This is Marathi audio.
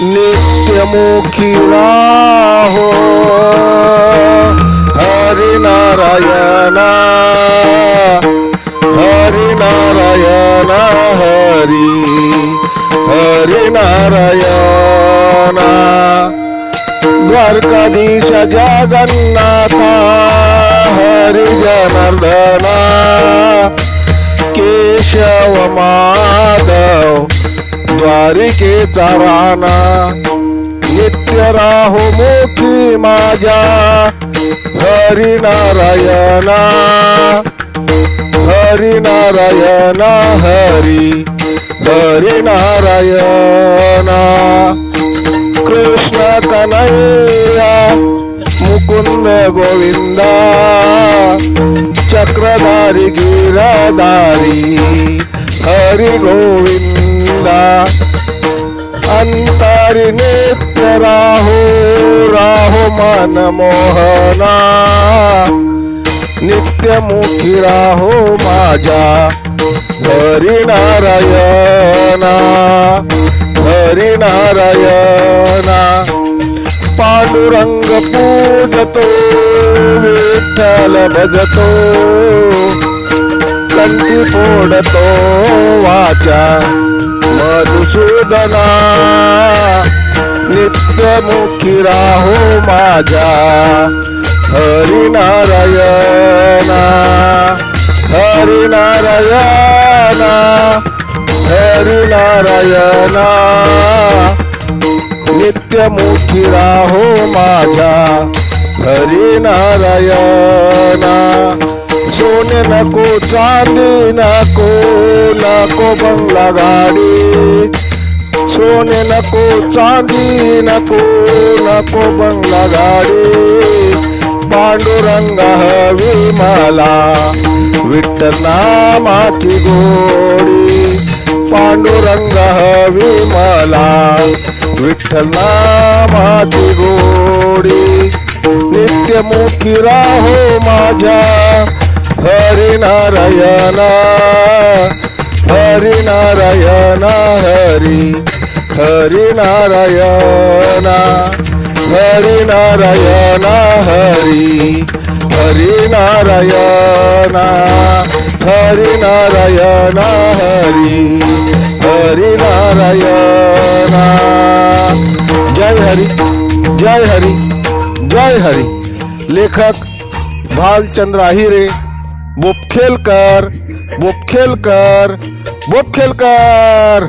नित्यमुखी राहो हरि नारायण हरि नारायण हरि हरि नारायण द्वारकाधीश जगन्नाथा हरि जनार्दना केशव माधव द्वारिकेचा राणा नित्य राहो मुखी माझ्या हरि नारायण हरि नारायण हरि हरि नारायण कृष्ण कन्हैया मुकुंद गोविंदा चक्रधारी गिरधारी हरि गोविंदा अंतरि नित्य राहो राहो मन मोहना नित्यमुखी राहो माझ्या हरि नारायण हरि नारायण पांडुरंग पूजतो विठ्ठल भजतो कंठी फोडतो वाचा मधुसूदना नित्यमुखी राहो माझ्या हरि नारायण हरि नारायण हरि नारायण नित्यमुखी राहो माझ्या हरि नारायण सोने नको चांदी नको नको बंगला गाडी सोने नको चांदी नको नको बंगला गाडी पांडुरंग हवी मला विठ्ठल नामाची गोडी पांडुरंग हवी मला विठ्ठल नामाची गोडी नित्यमुखी राहो माझ्या हरि नारायण हरि नारायण हरि हरि नारायण हरि नारायण हरि हरि नारायण हरि नारायण हरि हरि नारायण जय हरि जय हरि जय हरि लेखक भालचंद्र आहिरे बोपखेलकर बोपखेलकर बोपखेलकर।